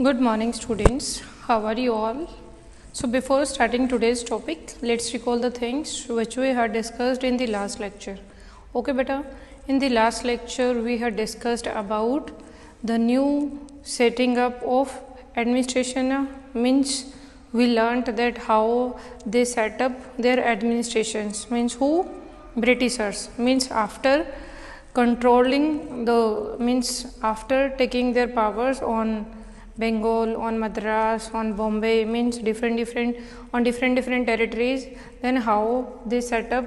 Good morning, students. How are you all? So, before starting today's topic, let's recall the things which we had discussed in the last lecture. Okay, beta. In the last lecture, we had discussed about the new setting up of administration. Means we learnt that how they set up their administrations. Means who? Britishers. Means after controlling the after taking their powers on Bengal, on Madras, on Bombay, means different territories, then how they set up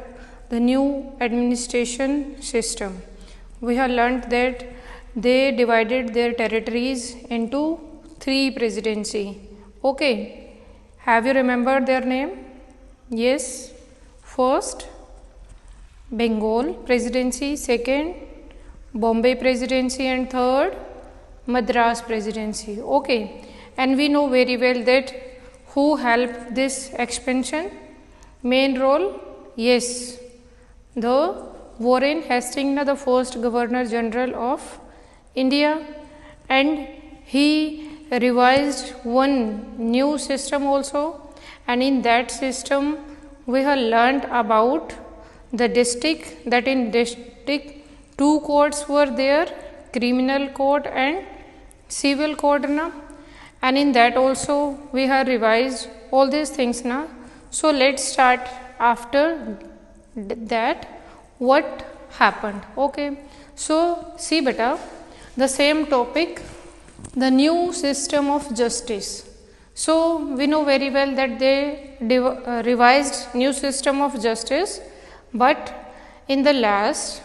the new administration system. We have learnt that they divided their territories into 3 presidency. Okay, have you remembered their name? Yes, first Bengal presidency, second Bombay presidency, and third Madras presidency. Okay, and we know very well that who helped this expansion? Main role? Yes, the Warren Hastings, the first Governor General of India, and he revised one new system also, and in that system we have learnt about the district, that in district 2 courts were there, criminal court and civil court na, and in that also we have revised all these things na. So let's start after that what happened. Okay, so see beta, the same topic, the new system of justice. So we know very well that they revised new system of justice, but in the last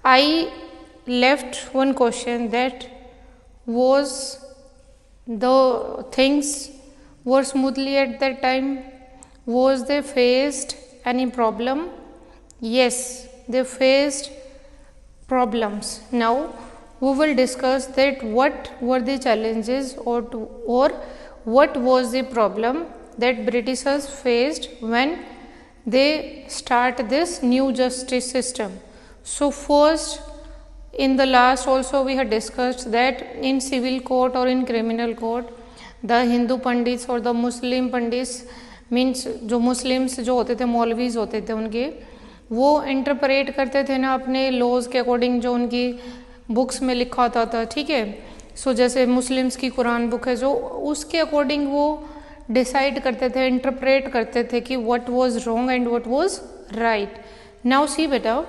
I left one question, that was the things were smoothly at that time? Was they faced any problem? Yes, they faced problems. Now we will discuss that what were the challenges or what was the problem that Britishers faced when they start this new justice system. So first, in the last also we had discussed that in civil court or in criminal court, the Hindu pandits or the Muslim pandits, means जो Muslims जो होते थे, मौलवीज होते थे उनके, वो interpret करते थे ना अपने लॉज के अकॉर्डिंग जो उनकी बुक्स में लिखा होता था. ठीक है, सो जैसे मुस्लिम्स की कुरान बुक है जो, उसके अकॉर्डिंग वो डिसाइड करते थे, इंटरप्रेट करते थे कि what was wrong and what was right. Now see बेटा,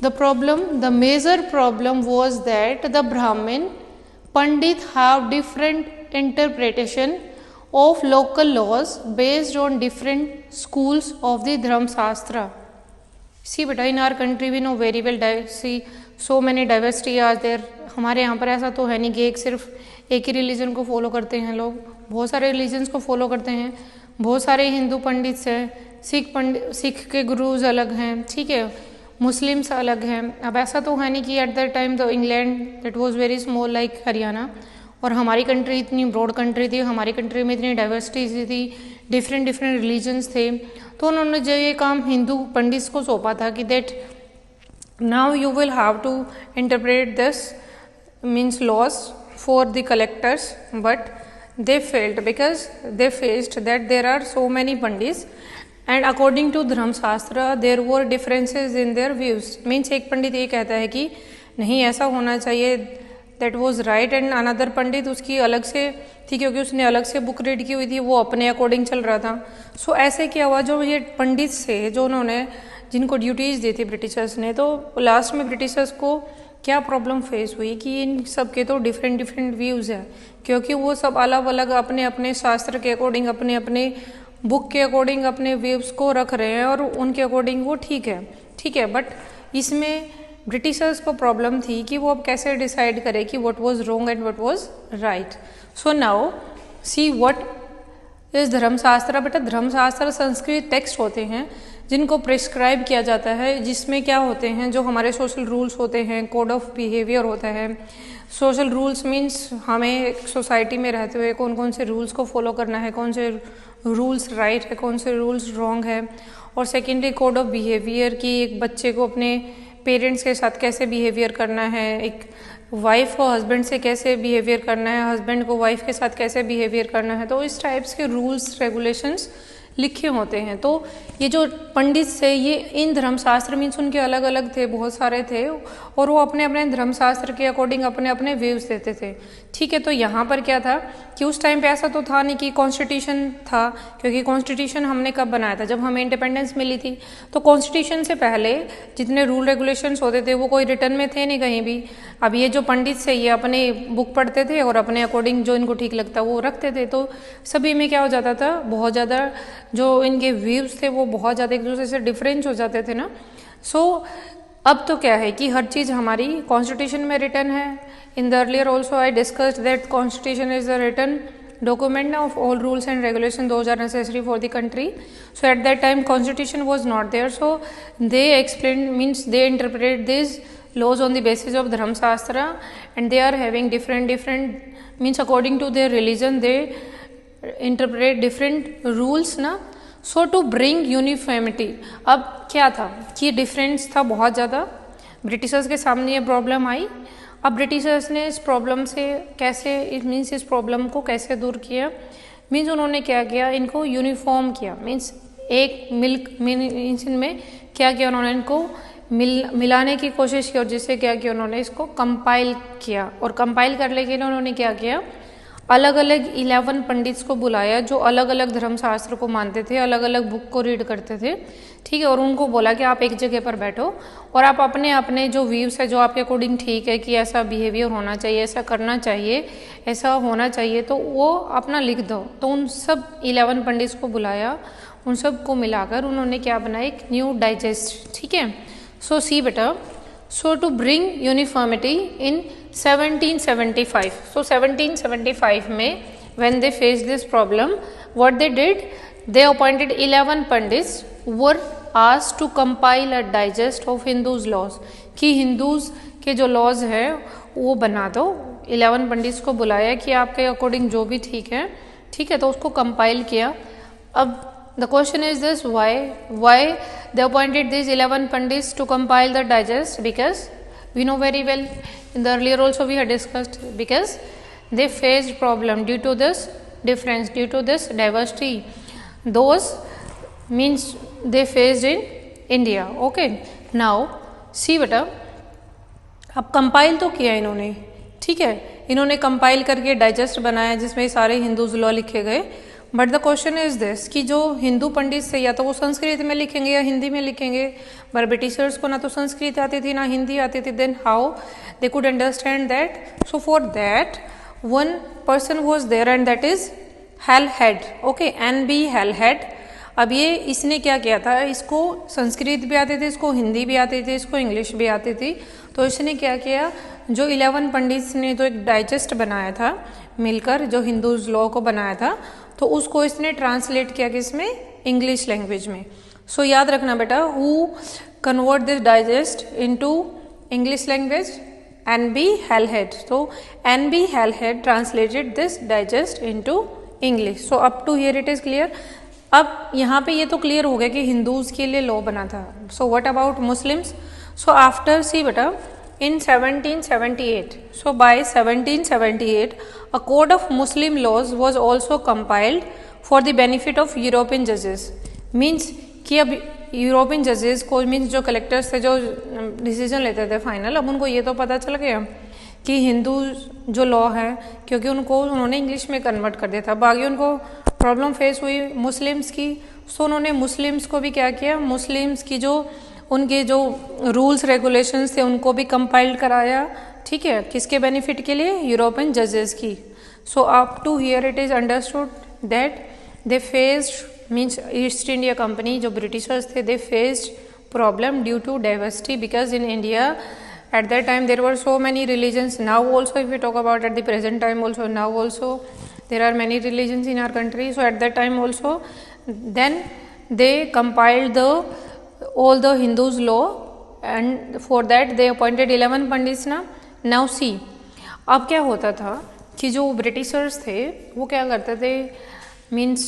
the problem, the major problem was that the Brahmin Pandit have different interpretation of local laws based on different schools of the Dharma Shastra. See beta, in our country we know very well, see so many diversity are there. हमारे यहाँ पर ऐसा तो है नहीं कि सिर्फ एक ही रिलीजन को फॉलो करते हैं लोग, बहुत सारे रिलीजन्स को फॉलो करते हैं. बहुत सारे हिंदू पंडित हैं, सिख के गुरुज अलग हैं, ठीक है, मुस्लिम्स अलग हैं. अब ऐसा तो है नहीं कि eight that time the England that was very small like Haryana, और हमारी कंट्री इतनी ब्रॉड कंट्री थी, हमारी कंट्री में इतनी डाइवर्सिटी थी, डिफरेंट रिलीजन्स थे. तो उन्होंने जो ये काम हिंदू पंडित्स को सौंपा था कि that now you will have to interpret this means laws for the collectors, but they failed because they faced that there are so many pandits and according to Dharma Shastra there were differences in their views. Means एक पंडित ये कहता है कि नहीं ऐसा होना चाहिए, that was right, and another पंडित उसकी अलग से थी, क्योंकि उसने अलग से बुक रीड की हुई थी, वो अपने अकॉर्डिंग चल रहा था. सो ऐसे क्या हुआ, जो ये पंडित से जो उन्होंने जिनको ड्यूटीज़ दी थी ब्रिटिशर्स ने, तो लास्ट में ब्रिटिशर्स को क्या प्रॉब्लम फेस हुई कि इन सब के तो डिफरेंट व्यूज़ हैं, क्योंकि वो सब अलग अलग अपने अपने शास्त्र के अकॉर्डिंग, अपने अपने बुक के अकॉर्डिंग अपने व्यूज़ को रख रहे हैं और उनके अकॉर्डिंग वो ठीक है. बट इसमें ब्रिटिशर्स को प्रॉब्लम थी कि वो अब कैसे डिसाइड करें कि what was wrong and what was right. So now see what is धर्मशास्त्र. बेटा धर्मशास्त्र संस्कृत टेक्स्ट होते हैं जिनको प्रिस्क्राइब किया जाता है, जिसमें क्या होते हैं, जो हमारे सोशल रूल्स होते हैं, कोड ऑफ बिहेवियर होता है. सोशल रूल्स मीन्स हमें एक सोसाइटी में रहते हुए कौन कौन से रूल्स को फॉलो करना है, कौन से रूल्स राइट है, कौन से रूल्स रॉन्ग है. और सेकेंडरी कोड ऑफ बिहेवियर की एक बच्चे को अपने पेरेंट्स के साथ कैसे बिहेवियर करना है, एक वाइफ को हस्बैंड से कैसे बिहेवियर करना है, हस्बैंड को वाइफ के साथ कैसे बिहेवियर करना है, तो इस टाइप्स के रूल्स रेगुलेशंस लिखे होते हैं। तो ये जो पंडित से ये इन धर्मशास्त्र मीन्स उनके अलग अलग थे, बहुत सारे थे, और वो अपने अपने धर्मशास्त्र के अकॉर्डिंग अपने अपने व्यूज देते थे। ठीक है, तो यहाँ पर क्या था कि उस टाइम पे ऐसा तो था नहीं कि कॉन्स्टिट्यूशन था, क्योंकि कॉन्स्टिट्यूशन हमने कब बनाया था, जब हमें इंडिपेंडेंस मिली थी। तो कॉन्स्टिट्यूशन से पहले जितने रूल रेगुलेशंस होते थे वो कोई रिटर्न में थे नहीं कहीं भी। अब ये जो पंडित से ये अपने बुक पढ़ते थे और अपने अकॉर्डिंग जो इनको ठीक लगता वो रखते थे। तो सभी में क्या हो जाता था, बहुत ज़्यादा जो इनके व्यूज थे वो बहुत ज़्यादा एक दूसरे से डिफरेंस हो जाते थे ना। सो अब तो क्या है कि हर चीज़ हमारी कॉन्स्टिट्यूशन में रिटर्न है। In the earlier also I discussed that constitution is the return document of all rules and regulations those are necessary for the country. So at that time constitution was not there, so they explained means they interpreted these laws on the basis of dharma shastra, and they are having different means according to their religion they interpret different rules ना. So to bring uniformity, अब क्या था कि difference था बहुत ज़्यादा, Britishers के सामने ये प्रॉब्लम आई। अब ब्रिटिशर्स ने इस प्रॉब्लम से कैसे मीन्स इस प्रॉब्लम को कैसे दूर किया, मीन्स उन्होंने क्या किया, इनको यूनिफॉर्म किया, मीन्स एक मीन्स इनमें क्या किया उन्होंने, इनको मिलाने की कोशिश की, और जिससे क्या किया उन्होंने इसको कंपाइल किया। और कंपाइल करने के लिए उन्होंने क्या किया, अलग अलग 11 पंडित्स को बुलाया जो अलग अलग धर्मशास्त्र को मानते थे, अलग अलग बुक को रीड करते थे। ठीक है, और उनको बोला कि आप एक जगह पर बैठो और आप अपने अपने जो व्यूज है जो आपके अकॉर्डिंग ठीक है कि ऐसा बिहेवियर होना चाहिए, ऐसा करना चाहिए, ऐसा होना चाहिए, तो वो अपना लिख दो। तो उन सब 11 पंडित्स को बुलाया, उन सब को मिलाकर उन्होंने क्या बनाया, एक न्यू डाइजेस्ट। ठीक है, सो सी बेटा, so to bring uniformity in 1775, so 1775 में when they faced this problem, what they did, they appointed 11 pandits were asked to compile a digest of Hindus laws, कि हिंदूज के जो लॉज है वो बना दो। 11 पंडित्स को बुलाया कि आपके अकॉर्डिंग जो भी ठीक है, ठीक है, तो उसको कंपाइल किया। अब the question is this, why they appointed these 11 pandits to compile the digest, because we know very well in the earlier also we had discussed, because they faced problem due to this difference, due to this diversity, those means they faced in India. Okay, now see beta, अब compile तो किया इन्होंने, ठीक है, इन्होंने compile करके digest बनाया जिसमें सारे हिंदूज लॉ लिखे गए। But the question is this कि जो हिंदू पंडित से या तो वो संस्कृत में लिखेंगे या हिंदी में लिखेंगे, पर ब्रिटिशर्स को ना तो संस्कृत आती थी ना हिंदी आती थी, then how they could understand that. So for that one person was there and that is Halhed. Okay, NB Halhed. अब ये इसने क्या किया था, इसको संस्कृत भी आती थी, इसको हिंदी भी आती थी, इसको इंग्लिश भी आती थी। तो इसने क्या किया, जो 11 पंडित्स ने जो एक डाइजेस्ट बनाया था मिलकर, जो हिंदूज लॉ को बनाया था, तो उसको इसने ट्रांसलेट किया किसमें, इंग्लिश लैंग्वेज में। सो याद रखना बेटा, who convert this digest into English language, NB Halhed. तो NB Halhed translated this digest into English. So up to here it is clear. अब यहाँ पे ये तो क्लियर हो गया कि हिंदूज के लिए लॉ बना था। So what about Muslims? So after see बेटा in 1778, so by 1778 a code of Muslim laws was also compiled for the benefit of European judges, means कि अब यूरोपियन जजेस को मीन्स जो कलेक्टर्स थे जो डिसीजन लेते थे फाइनल, अब उनको ये तो पता चल गया कि हिंदू जो लॉ है, क्योंकि उनको उन्होंने इंग्लिश में कन्वर्ट कर दिया था, बाकी उनको प्रॉब्लम फेस हुई मुस्लिम्स की। सो उन्होंने मुस्लिम्स को भी क्या किया, मुस्लिम्स की जो उनके जो रूल्स रेगुलेशंस थे उनको भी कंपाइल्ड कराया। ठीक है, किसके बेनिफिट के लिए, यूरोपियन जजेस की। So up to here it is understood that they faced means East India Company जो ब्रिटिशर्स थे, they faced problem due to diversity, because in India at that time there were so many religions. Now also if we talk about at the present time also, now also there are many religions in our country. So at that time also then they compiled all the Hindus law, and for that they appointed 11 pandits ना। Now see, अब क्या होता था कि जो Britishers थे वो क्या करते थे, मीन्स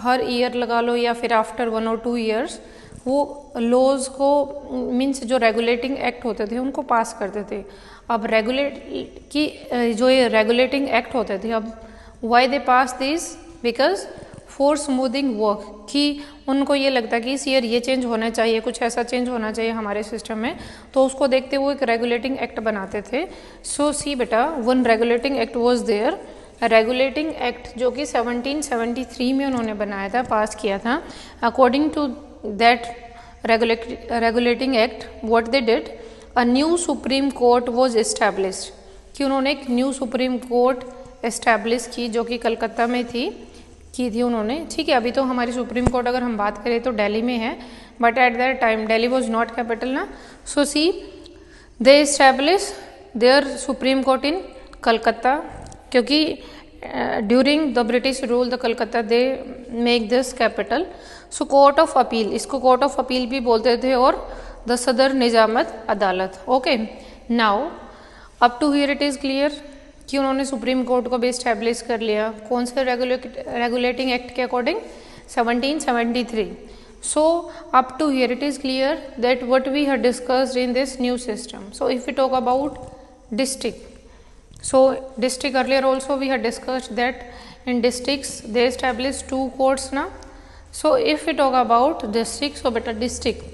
हर ईयर लगा लो या फिर आफ्टर 1 or 2 years वो लॉज को मीन्स जो रेगुलेटिंग एक्ट होते थे उनको पास करते थे। अब जो ये रेगुलेटिंग एक्ट होते थे, अब why they pass this, because for smoothing work, कि उनको ये लगता कि इस ईयर ये चेंज होना चाहिए, कुछ ऐसा चेंज होना चाहिए हमारे सिस्टम में, तो उसको देखते हुए एक रेगुलेटिंग एक्ट बनाते थे. सो सी बेटा, one regulating act was there. Regulating act जो कि 1773 में उन्होंने बनाया था, पास किया था. According to that regulating act, what they did, a new supreme court was established, कि उन्होंने एक न्यू सुप्रीम कोर्ट एस्टैब्लिश की, जो कि कलकत्ता में की थी उन्होंने. ठीक है, अभी तो हमारी सुप्रीम कोर्ट अगर हम बात करें तो दिल्ली में है, but at that time Delhi was not capital ना. So see, they establish there supreme court in Calcutta, क्योंकि during the British rule the Calcutta they make this capital. So court of appeal, इसको कोर्ट ऑफ अपील भी बोलते थे, और the Sadar Nizamat Adalat. Okay, now up to here it is clear कि उन्होंने supreme court को भी इस्टेब्लिश कर लिया. कौन से रेगुलेटिंग एक्ट के according, 1773. So up to here it is clear that what we have discussed in this new system. So if we talk about district, so district earlier also we had discussed that in districts they established 2 courts na. So if we talk about district, so beta district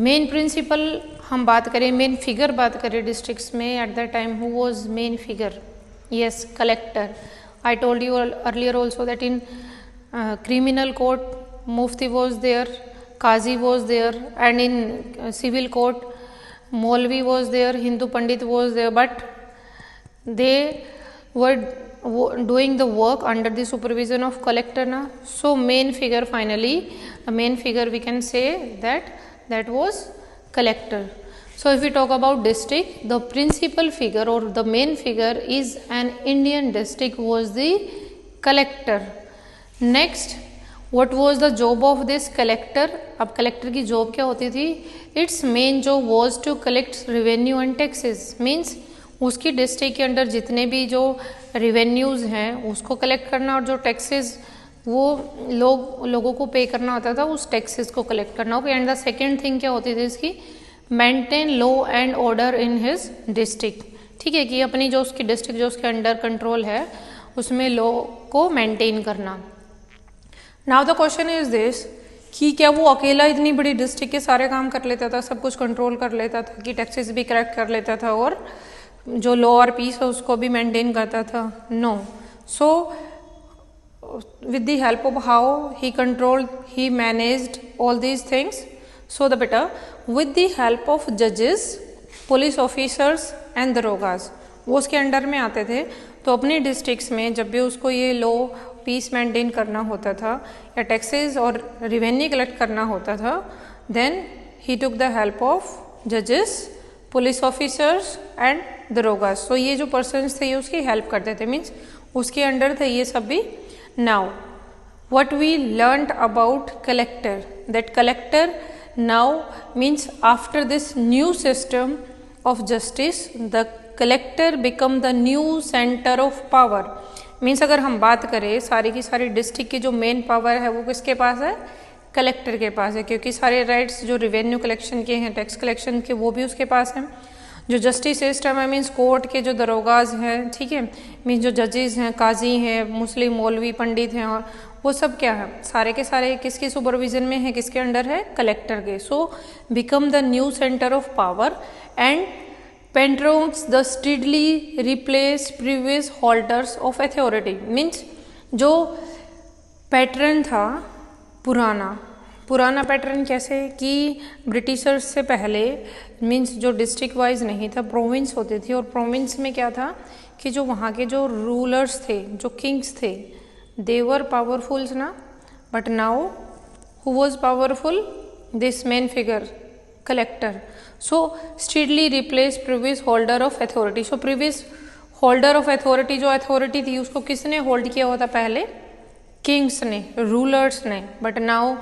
main principal हम बात करें, main figure बात करें districts में, at that time who was main figure, yes, collector. I told you earlier also that in criminal court mufti was there, qazi was there, and in civil court maulvi was there, Hindu pandit was there, but they were doing the work under the supervision of collector na. So main figure, finally a main figure we can say that was collector. So if we talk about district, the principal figure or the main figure is an Indian district was the collector. Next, what was the job of this collector? अब collector की job क्या होती थी? Its main job was to collect revenue and taxes. Means उसकी district के under जितने भी जो रिवेन्यूज़ हैं उसको कलेक्ट करना, और जो टैक्सेस वो लोगों को पे करना होता था, उस टैक्सेस को कलेक्ट करना. Okay, and the second thing क्या होती थी इसकी, maintain law and order in his district. ठीक है, कि अपनी जो उसकी डिस्ट्रिक्ट जो उसके अंडर कंट्रोल है उसमें लॉ को मेंटेन करना. Now the question is this, कि क्या वो अकेला इतनी बड़ी डिस्ट्रिक्ट के सारे काम कर लेता था, सब कुछ कंट्रोल कर लेता था, कि टैक्सेस भी कलेक्ट कर लेता था और जो लॉ और पीस है उसको भी मेंटेन करता था? No. So with the help of how he controlled, he managed all these things. So the बेटा, विद द हेल्प ऑफ जजेस, पुलिस ऑफिसर्स एंड दरोगास, वो उसके अंडर में आते थे. तो अपनी डिस्ट्रिक्ट्स में जब भी उसको ये लॉ पीस मेंटेन करना होता था या टैक्सेस और रिवेन्यू कलेक्ट करना होता था, then he took the help of जजेस, police officers and darogas. So ये जो पर्सन्स थे ये उसकी हेल्प करते थे, मीन्स उसके अंडर थे ये सब भी. Now what we learned about collector, that collector now means after this new system of justice the collector become the new centre of power. Means अगर हम बात करें सारी की सारी डिस्ट्रिक्ट की जो मेन पावर है वो किसके पास है, कलेक्टर के पास है, क्योंकि सारे राइट्स जो रिवेन्यू कलेक्शन के हैं, टैक्स कलेक्शन के, वो भी उसके पास हैं. जो जस्टिस सिस्टम है, मीन्स कोर्ट के जो दरोगाज हैं, ठीक है, मीन्स जो जजेस हैं, काजी हैं, मुस्लिम मौलवी पंडित हैं, और वो सब क्या है, सारे के सारे किसके सुपरविजन में है, किसके अंडर है, कलेक्टर के. So become the new centre of power and patrons the strictly replace previous holders of authority. Means जो पैटर्न था पुराना पैटर्न कैसे, कि ब्रिटिशर्स से पहले मीन्स जो डिस्ट्रिक्ट वाइज नहीं था, प्रोविंस होती थी, और प्रोविंस में क्या था कि जो वहाँ के जो रूलर्स थे, जो किंग्स थे, दे वर पावरफुल्स ना. But now who was powerful, this main figure, collector. So strictly replace previous holder of authority. So previous holder of authority, जो अथॉरिटी थी उसको किसने होल्ड किया हुआ था पहले, किंग्स ने, रूलर्स ने. But now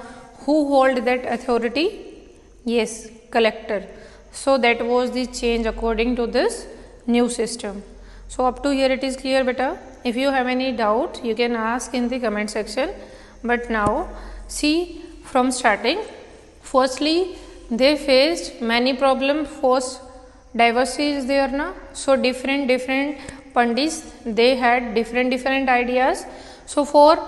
who hold that authority, yes, collector. So that was the change according to this new system. So up to here it is clear beta. If you have any doubt you can ask in the comment section. But now see from starting, firstly they faced many problems diversity is there na, so different pandits, they had different ideas. So for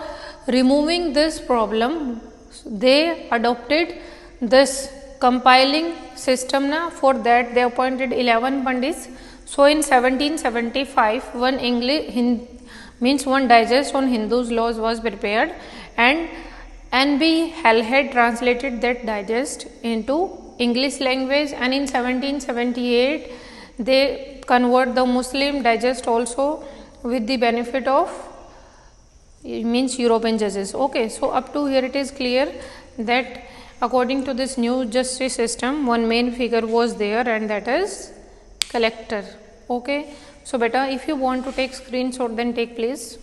removing this problem, they adopted this compiling system na. For that they appointed 11 pandits. So in 1775 one one digest on Hindus laws was prepared, and N.B. Halhed translated that digest into English language, and in 1778 they convert the Muslim digest also with the benefit of European judges. Okay, so up to here it is clear that according to this new justice system, one main figure was there, and that is collector. Okay, so beta, if you want to take screenshot, then take please.